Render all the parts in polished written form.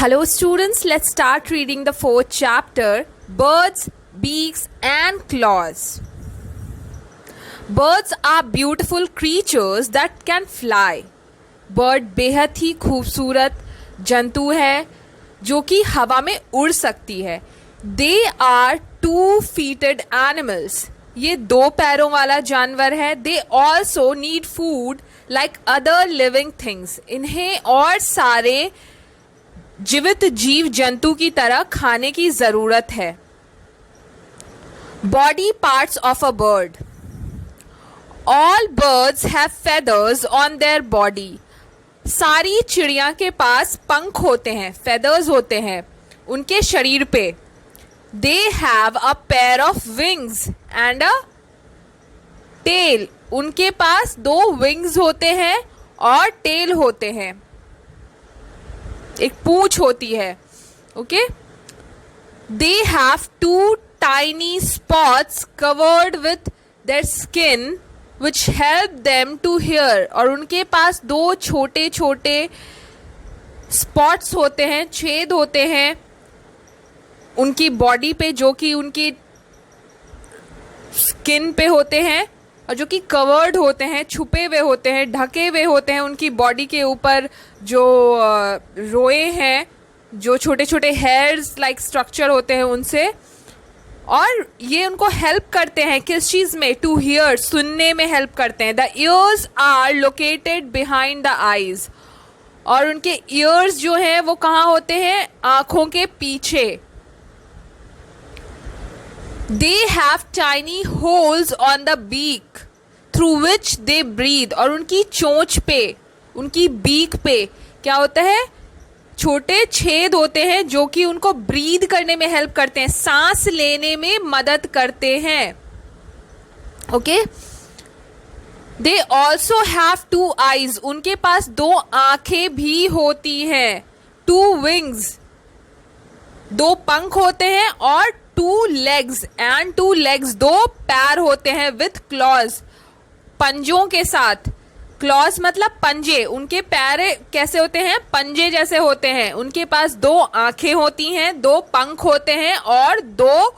Hello students, let's start reading the fourth chapter, Birds, Beaks and Claws. Birds are beautiful creatures that can fly. Bird बेहद ही खूबसूरत जंतु है जो कि हवा में उड़ सकती है. They are two-feeted animals. ये दो पैरों वाला जानवर है. They also need food like other living things. इन्हें और सारे जीवित जीव जंतु की तरह खाने की जरूरत है. Body parts of a bird. All birds have feathers on their body. सारी चिड़िया के पास पंख होते हैं, फेदर्स होते हैं उनके शरीर पे. They have a pair of wings and a tail. उनके पास दो विंग्स होते हैं और टेल होते हैं, एक पूंछ होती है. Okay. They have two tiny spots covered with their skin which help them to hear. और उनके पास दो छोटे छोटे स्पॉट्स होते हैं, छेद होते हैं उनकी बॉडी पे जो कि उनकी स्किन पे होते हैं और जो कि कवर्ड होते हैं, छुपे हुए होते हैं, ढके हुए होते हैं उनकी बॉडी के ऊपर. जो रोए हैं, जो छोटे छोटे हेयर्स लाइक स्ट्रक्चर होते हैं उनसे. और ये उनको हेल्प करते हैं किस चीज़ में? टू हियर, सुनने में हेल्प करते हैं. The ears are located behind the eyes. और उनके ईयर्स जो हैं वो कहाँ होते हैं? आँखों के पीछे. They have tiny holes on the beak through which they breathe. और उनकी चोंच पे, उनकी बीक पे क्या होता है? छोटे छेद होते हैं जो कि उनको ब्रीद करने में हेल्प करते हैं, सांस लेने में मदद करते हैं. Okay. They also have two eyes. उनके पास दो आंखें भी होती हैं. Two wings, दो पंख होते हैं. और टू लेग्स, दो पैर होते हैं. विथ क्लॉज, पंजों के साथ. क्लॉज मतलब पंजे. उनके पैर कैसे होते हैं? पंजे जैसे होते हैं. उनके पास दो आंखें होती हैं, दो पंख होते हैं और दो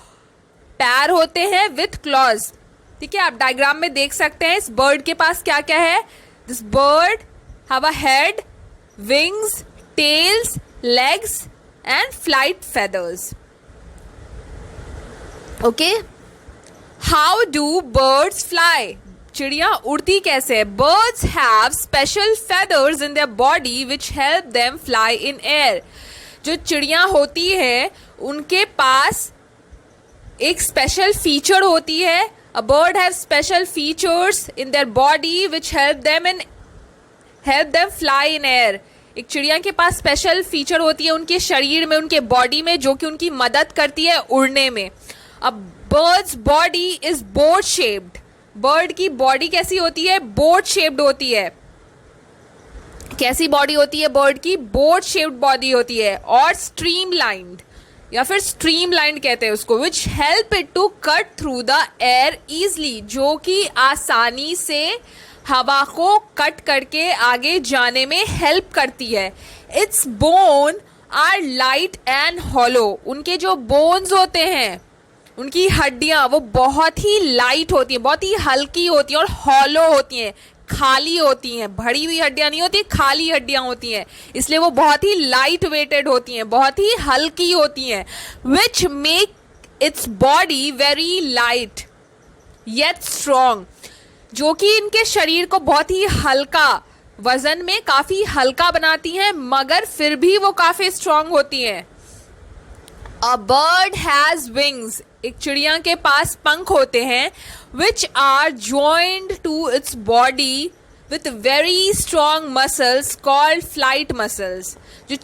पैर होते हैं विथ क्लॉज. ठीक है, आप डायग्राम में देख सकते हैं इस बर्ड के पास क्या क्या है. This bird have a head, wings, tails, legs and flight feathers. Okay. How do birds fly? चिड़िया उड़ती कैसे है? Birds have special feathers in their body which help them fly in air. जो चिड़िया होती है उनके पास एक स्पेशल फीचर होती है. A bird have special features in their body which help them fly in air. एक चिड़िया के पास स्पेशल फीचर होती है उनके शरीर में, उनके बॉडी में, जो कि उनकी मदद करती है उड़ने में. अब birds body is boat shaped. Bird की बॉडी कैसी होती है? बोट शेप्ड होती है. कैसी बॉडी होती है बर्ड की? बोट शेप्ड बॉडी होती है. और स्ट्रीमलाइंड या फिर स्ट्रीमलाइंड कहते हैं उसको. Which help it to cut through the air easily. जो कि आसानी से हवा को कट करके आगे जाने में हेल्प करती है. Its bone are light and hollow. उनके जो बोन्स होते हैं, उनकी हड्डियां, वो बहुत ही लाइट होती हैं, बहुत ही हल्की होती हैं और हॉलो होती हैं, खाली होती हैं. भरी हुई हड्डियां नहीं होती, खाली हड्डियां होती हैं. इसलिए वो बहुत ही लाइट वेटेड होती हैं, बहुत ही हल्की होती हैं. Which make its body very light yet strong. जो कि इनके शरीर को बहुत ही हल्का, वजन में काफी हल्का बनाती हैं, मगर फिर भी वो काफी स्ट्रॉन्ग होती हैं. A bird has wings. एक चिड़िया के पास पंख होते हैं. Which are joined to its body with very strong muscles called flight muscles. जो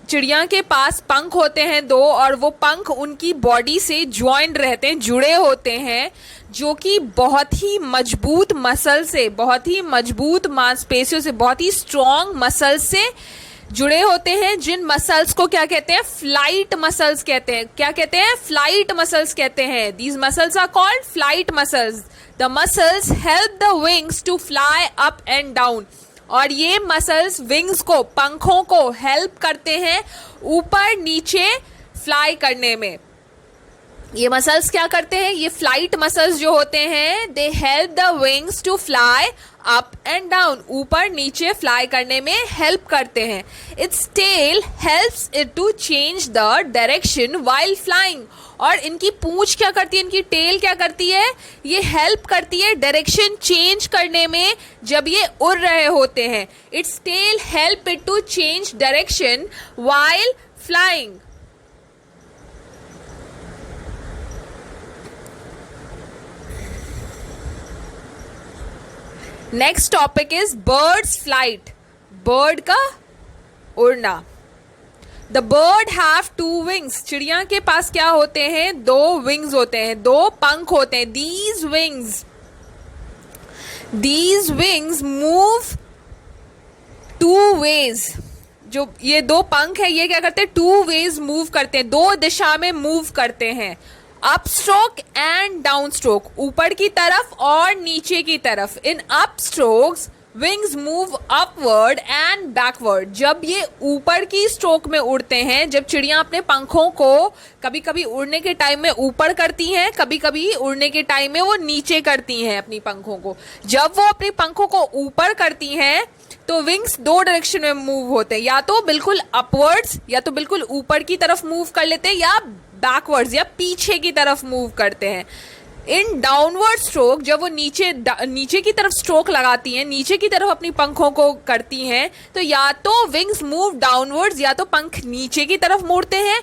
चिड़िया के पास पंख होते हैं दो, और वो पंख उनकी बॉडी से ज्वाइंट रहते हैं, जुड़े होते हैं, जो कि बहुत ही मजबूत मसल से, बहुत ही मजबूत मांसपेशियों से, बहुत ही स्ट्रॉन्ग मसल से जुड़े होते हैं. जिन मसल्स को क्या कहते हैं? फ्लाइट मसल्स कहते हैं. क्या कहते हैं? फ्लाइट मसल्स कहते हैं. These muscles are called flight muscles. The muscles help the wings to fly up and down. और ये मसल्स विंग्स को, पंखों को हेल्प करते हैं ऊपर नीचे फ्लाई करने में। ये मसल्स क्या करते हैं, ये फ्लाइट मसल्स जो होते हैं, they help the wings to fly up and down, ऊपर नीचे फ्लाई करने में हेल्प करते हैं। Its tail helps it to change the direction while flying, और इनकी पूंछ क्या करती है, इनकी टेल क्या करती है, ये हेल्प करती है डायरेक्शन चेंज करने में जब ये उड़ रहे होते हैं। Its tail help it to change direction while flying. Next topic is birds flight, bird का उड़ना। The bird have two wings, चिड़िया के पास क्या होते हैं, दो विंग्स होते हैं, दो पंख होते हैं। These wings move two ways, जो ये दो पंख है ये क्या करते हैं, टू वेज मूव करते हैं, दो दिशा में मूव करते हैं। Up stroke and down stroke, ऊपर की तरफ और नीचे की तरफ। In up strokes wings move upward and backward, जब ये ऊपर की स्ट्रोक में उड़ते हैं, जब चिड़िया अपने पंखों को कभी कभी उड़ने के टाइम में ऊपर करती हैं, कभी कभी उड़ने के टाइम में वो नीचे करती हैं अपनी पंखों को। जब वो अपनी पंखों को ऊपर करती हैं तो विंग्स दो डायरेक्शन में मूव होते हैं, या तो बिल्कुल अपवर्ड्स, या तो बिल्कुल ऊपर की तरफ मूव कर लेते हैं, या बैकवर्ड्स या पीछे की तरफ मूव करते हैं। इन डाउनवर्ड स्ट्रोक, जब वो नीचे की तरफ स्ट्रोक लगाती हैं, नीचे की तरफ अपनी पंखों को करती हैं, तो या तो विंग्स मूव डाउनवर्ड्स, या तो पंख नीचे की तरफ मुड़ते हैं,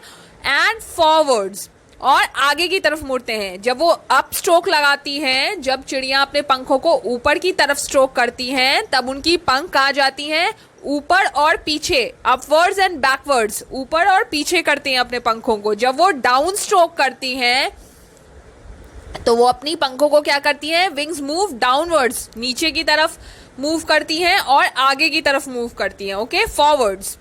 एंड फॉरवर्ड्स, और आगे की तरफ मुड़ते हैं। जब वो अप स्ट्रोक लगाती हैं, जब चिड़िया अपने पंखों को ऊपर की तरफ स्ट्रोक करती हैं, तब उनकी पंख कहाँ जाती हैं, ऊपर और पीछे, अपवर्ड्स एंड बैकवर्ड्स, ऊपर और पीछे करती हैं अपने पंखों को। जब वो डाउन स्ट्रोक करती हैं तो वो अपनी पंखों को क्या करती हैं, विंग्स मूव डाउनवर्ड्स, नीचे की तरफ मूव करती हैं और आगे की तरफ मूव करती हैं, okay, forwards.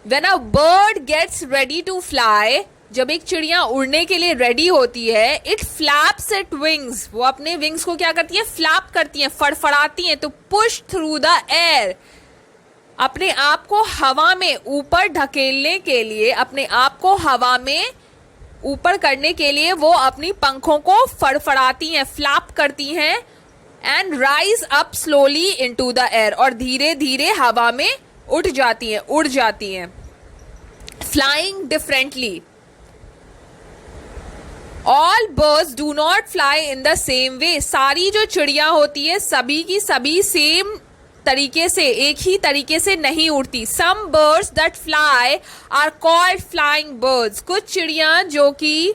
When a bird gets ready to fly, जब एक चिड़िया उड़ने के लिए रेडी होती है, इट फ्लैप्स इट विंग्स, वो अपने विंग्स को क्या करती है, फ्लैप करती हैं, फड़फड़ाती हैं, तो पुश थ्रू द एयर, अपने आप को हवा में ऊपर ढकेलने के लिए, अपने आप को हवा में ऊपर करने के लिए वो अपनी पंखों को फड़फड़ाती हैं, फ्लैप करती हैं, and rise up slowly into the air, और धीरे धीरे हवा में उठ जाती हैं, उड़ जाती हैं। Flying differently, all birds do not fly in the same way, सारी जो चिड़िया होती है सभी की सभी सेम तरीके से, एक ही तरीके से नहीं उड़ती। Some birds that fly are called flying birds, कुछ चिड़िया जो कि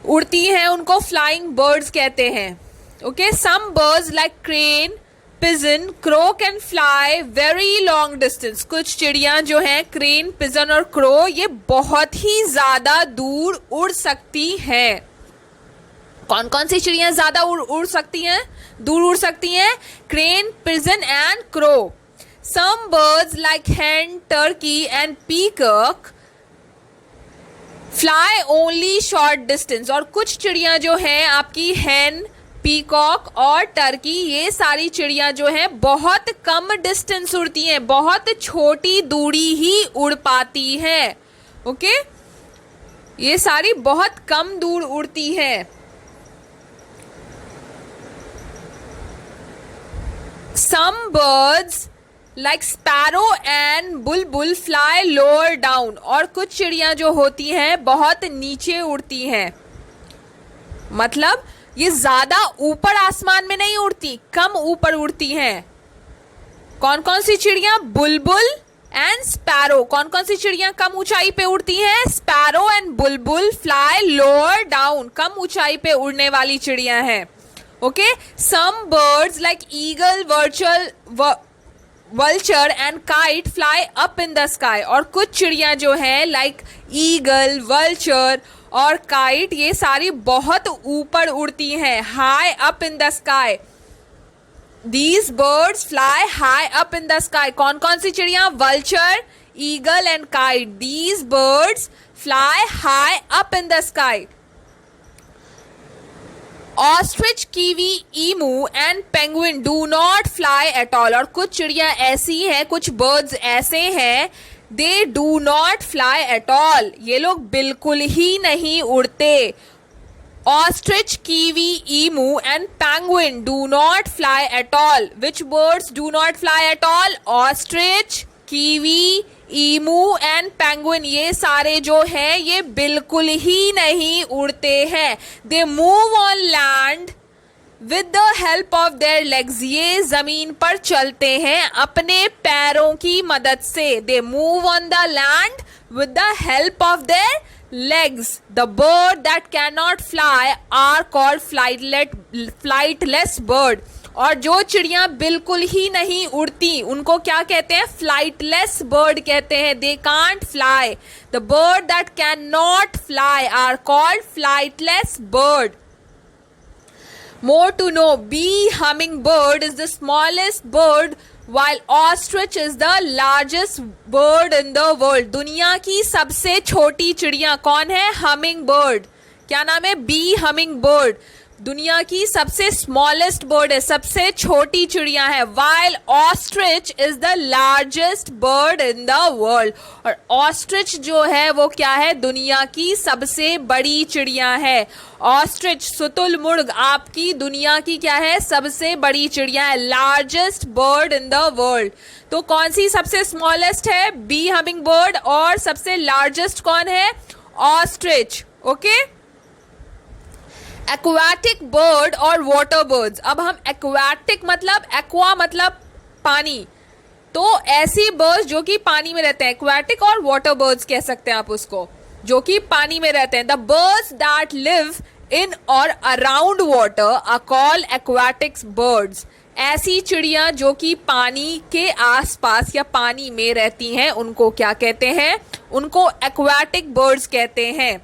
उड़ती हैं उनको फ्लाइंग बर्ड्स कहते हैं, okay. Some birds like crane, pigeon, crow can fly very long distance, कुछ चिड़िया जो हैं क्रेन, पिजन और क्रो, ये बहुत ही ज्यादा दूर उड़ सकती हैं। कौन कौन सी चिड़िया ज्यादा उड़ सकती हैं, दूर उड़ सकती हैं, crane, pigeon and crow. Some birds like hen, turkey and peacock fly only short distance, और कुछ चिड़िया जो हैं आपकी hen, पीकॉक और टर्की, ये सारी चिड़िया जो हैं बहुत कम डिस्टेंस उड़ती हैं, बहुत छोटी दूरी ही उड़ पाती हैं, ओके। ये सारी बहुत कम दूर उड़ती हैं। Some birds like sparrow and bulbul fly lower down, और कुछ चिड़िया जो होती हैं बहुत नीचे उड़ती हैं, मतलब ये ज्यादा ऊपर आसमान में नहीं उड़ती, कम ऊपर उड़ती हैं। कौन कौन सी चिड़िया, बुलबुल एंड स्पैरो। कौन कौन सी चिड़िया कम ऊंचाई पे उड़ती हैं, sparrow and bulbul fly lower down, कम ऊंचाई पे उड़ने वाली चिड़िया हैं, okay. Some birds like eagle, vulture and kite fly up in the sky, और कुछ चिड़िया जो हैं लाइक ईगल, वल्चर और काइट, ये सारी बहुत ऊपर उड़ती हैं, high up in the sky. These birds fly high up in the sky. कौन कौन सी चिड़िया, vulture, eagle and kite, these birds fly high up in the sky. Ostrich, kiwi, emu and penguin do not fly at all. और कुछ चिड़िया ऐसी हैं, कुछ बर्ड्स ऐसे हैं, they do not fly at all, ये लोग बिल्कुल ही नहीं उड़ते. Ostrich, kiwi, emu and penguin do not fly at all. Which birds do not fly at all? Ostrich, kiwi, emu and penguin, ये सारे जो हैं ये बिल्कुल ही नहीं उड़ते हैं. They move on land with the help of their legs, ये जमीन पर चलते हैं अपने पैरों की मदद से. They move on the land with the help of their legs. The bird that cannot fly are called flightless bird. और जो चिड़ियां बिल्कुल ही नहीं उड़ती उनको क्या कहते हैं? फ्लाइटलेस बर्ड कहते हैं. They can't fly. The bird that can not fly are called flightless bird. More to know, bee hummingbird is the smallest bird while ostrich is the largest bird in the world. दुनिया की सबसे छोटी चिड़िया कौन है? Humming-bird. क्या नाम है? Bee hummingbird. दुनिया की सबसे स्मॉलेस्ट बर्ड है, सबसे छोटी चिड़िया है. While ostrich is the largest bird in the world. और ऑस्ट्रिच जो है वो क्या है? दुनिया की सबसे बड़ी चिड़िया है. ऑस्ट्रिच, शुतुरमुर्ग, आपकी दुनिया की क्या है? सबसे बड़ी चिड़िया है. Largest bird in the world. तो कौन सी सबसे स्मॉलेस्ट है? Bee hummingbird. और सबसे लार्जेस्ट कौन है? ऑस्ट्रिच. ओके. एक्वाटिक बर्ड और वाटर बर्ड्स. अब हम एक्वाटिक मतलब एक्वा मतलब पानी, तो ऐसी बर्ड्स जो कि पानी में रहते हैं, एक्वाटिक और वाटर बर्ड्स कह सकते हैं आप उसको, जो कि पानी में रहते हैं. The birds that live in और around water are called aquatic birds. ऐसी चिड़िया जो कि पानी के आसपास या पानी में रहती हैं उनको क्या कहते हैं? उनको एक्वाटिक बर्ड्स कहते हैं.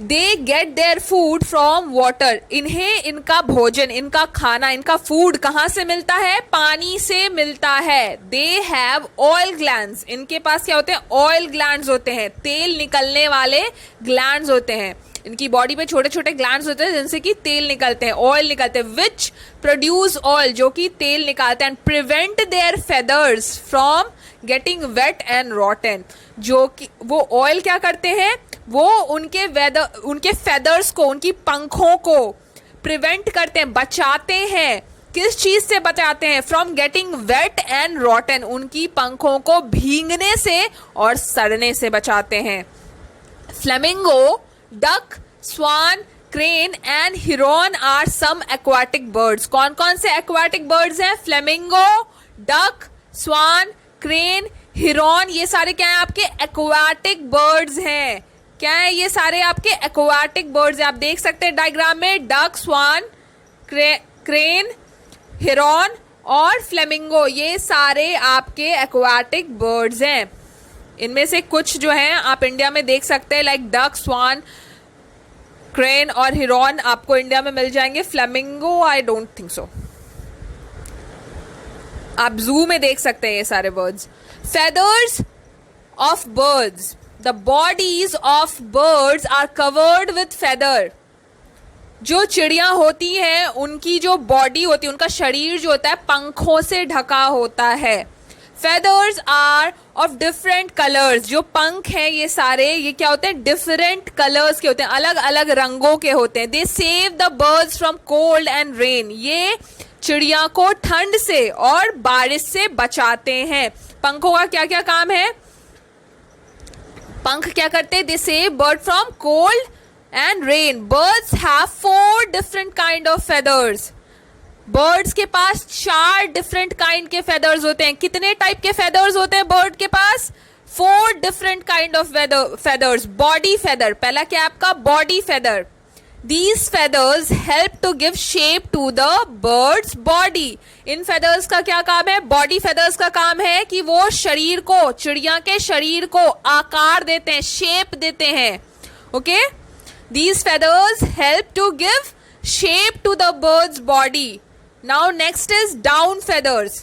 They get their food from water. इन्हें इनका भोजन, इनका खाना, इनका फूड कहाँ से मिलता है? पानी से मिलता है. They have oil glands. इनके पास क्या होते हैं? ऑयल ग्लैंड्स होते हैं, तेल निकलने वाले ग्लैंड्स होते हैं. इनकी बॉडी पे छोटे छोटे ग्लैंड्स होते हैं जिनसे कि तेल निकलते हैं, ऑयल निकलते हैं. विच प्रोड्यूस ऑयल, जो कि तेल निकालते हैं. And prevent there feathers from getting wait and रॉटन. जो कि वो ऑयल क्या करते हैं? वो उनके फेदर्स को, उनकी पंखों को प्रिवेंट करते हैं, बचाते हैं. किस चीज से बचाते हैं? From getting wait and रॉटन. उनकी पंखों को भीगने से और सड़ने से बचाते हैं. Flamingo, duck, swan, crane and heron are some aquatic birds. कौन कौन से एक्वाटिक बर्ड्स हैं? Flamingo, duck, swan, crane, heron, ये सारे क्या हैं? आपके एक्वाटिक बर्ड्स हैं. क्या है? ये सारे आपके एक्वाटिक बर्ड्स हैं. आप देख सकते हैं डायग्राम में, डक, स्वान, क्रेन, हिरॉन और फ्लेमिंगो, ये सारे आपके एक्वाटिक बर्ड्स हैं. इनमें से कुछ जो हैं आप इंडिया में देख सकते हैं, लाइक डक, स्वान, क्रेन और हिरॉन आपको इंडिया में मिल जाएंगे. Flamingo I don't think so. आप जू में देख सकते हैं ये सारे birds. Feathers of birds. The bodies of birds are covered with feather. जो चिड़िया होती हैं उनकी जो बॉडी होती है, उनका शरीर जो होता है पंखों से ढका होता है. Feathers are of different colors. जो पंख हैं ये सारे, ये क्या होते हैं? डिफरेंट कलर्स के होते हैं, अलग अलग रंगों के होते हैं. They save the birds from cold and rain. ये चिड़िया को ठंड से और बारिश से बचाते हैं. पंखों का क्या क्या काम है? पंख क्या करते हैं? They save bird from cold and rain. Birds have 4 different kind of feathers. Birds के पास 4 डिफरेंट काइंड के फेदर्स होते हैं. कितने टाइप के फेदर्स होते हैं बर्ड के पास? 4 different kind of feathers. Body feather, पहला क्या आपका? Body feather. These feathers help to give shape to the bird's body. In feathers का क्या काम है? Body feathers का काम है कि वो शरीर को, चिड़िया के शरीर को आकार देते हैं, shape देते हैं. Okay? These feathers help to give shape to the bird's body. Now next is down feathers.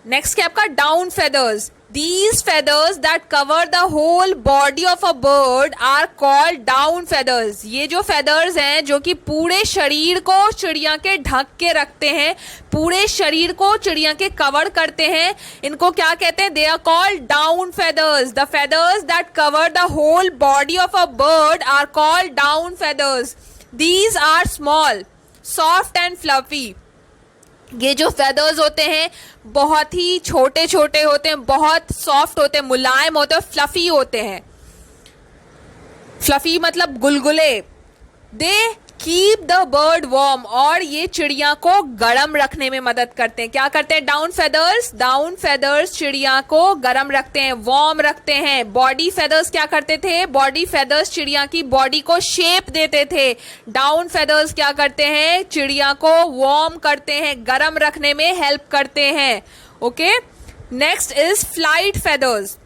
Next क्या आपका? Down feathers. These feathers that cover the whole body of a bird are called down feathers. ये जो feathers हैं जो कि पूरे शरीर को चिड़िया के ढक के रखते हैं, पूरे शरीर को चिड़िया के कवर करते हैं, इनको क्या कहते हैं? They are called down feathers. The feathers that cover the whole body of a bird are called down feathers. These are small, soft and fluffy. ये जो feathers होते हैं बहुत ही छोटे छोटे होते हैं, बहुत सॉफ्ट होते हैं, मुलायम होते हैं, फ्लफी होते हैं. फ्लफी मतलब गुलगुले. They keep the bird warm, और ये चिड़िया को गर्म रखने में मदद करते हैं. क्या करते हैं? डाउन फेदर्स चिड़िया को गर्म रखते हैं, वार्म रखते हैं. बॉडी फेदर्स क्या करते थे? बॉडी फेदर्स चिड़िया की बॉडी को शेप देते थे. डाउन फेदर्स क्या करते हैं? चिड़िया को वार्म करते हैं, गर्म रखने में हेल्प करते हैं. Okay, next is flight feathers.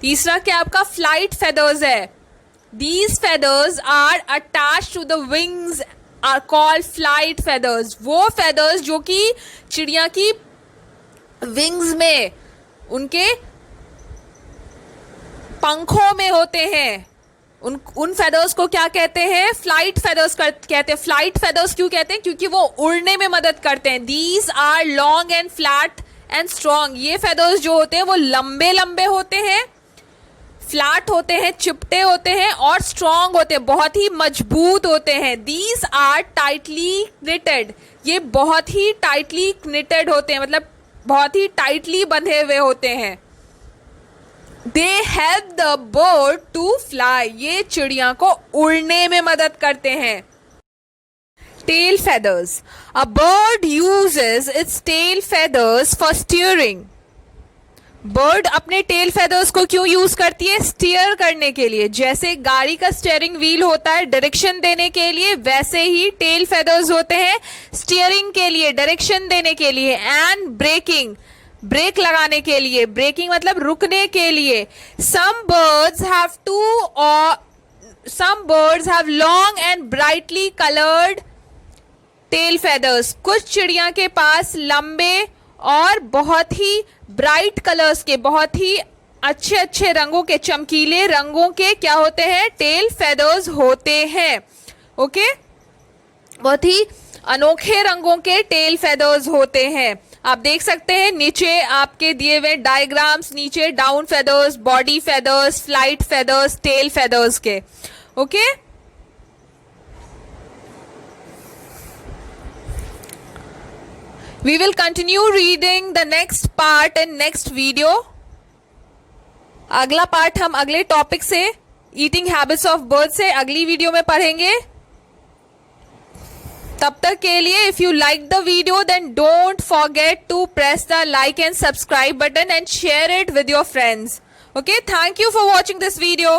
तीसरा क्या आपका? फ्लाइट फेदर्स है. These feathers are attached to the wings are called flight feathers. वो feathers जो कि चिड़िया की wings में, उनके पंखों में होते हैं, उन feathers को क्या कहते हैं? Flight feathers कहते हैं. Flight feathers क्यों कहते हैं? क्योंकि वो उड़ने में मदद करते हैं. These are long and flat and strong. ये feathers जो होते हैं वो लंबे लंबे होते हैं, फ्लैट होते हैं, चिपटे होते हैं, और स्ट्रॉन्ग होते हैं, बहुत ही मजबूत होते हैं. These are tightly knitted. ये बहुत ही टाइटली knitted होते हैं, मतलब बहुत ही टाइटली बंधे हुए होते हैं. They help the bird to fly. ये चिड़िया को उड़ने में मदद करते हैं. Tail feathers. A bird uses its tail feathers for steering. Bird अपने टेल फेदर्स को क्यों यूज करती है? स्टीयर करने के लिए. जैसे गाड़ी का स्टीयरिंग व्हील होता है डायरेक्शन देने के लिए, वैसे ही टेल फेदर्स होते हैं स्टीयरिंग के लिए, डायरेक्शन देने के लिए. एंड ब्रेकिंग, ब्रेक लगाने के लिए. ब्रेकिंग मतलब रुकने के लिए. Some birds have long and brightly coloured tail feathers. कुछ चिड़िया के पास लंबे और बहुत ही ब्राइट कलर्स के, बहुत ही अच्छे अच्छे रंगों के, चमकीले रंगों के क्या होते हैं? टेल फेदर्स होते हैं. ओके, बहुत ही अनोखे रंगों के टेल फेदर्स होते हैं. आप देख सकते हैं नीचे आपके दिए हुए डायग्राम्स, नीचे down feathers, body feathers, flight feathers, tail feathers के. Okay, we will continue reading the next part in next video. अगला पार्ट हम अगले टॉपिक से, ईटिंग हैबिट्स ऑफ बर्ड से, अगली वीडियो में पढ़ेंगे. तब तक के लिए if you like the video then don't forget to press the like and subscribe button and share it with your friends. Okay, thank you for watching this video.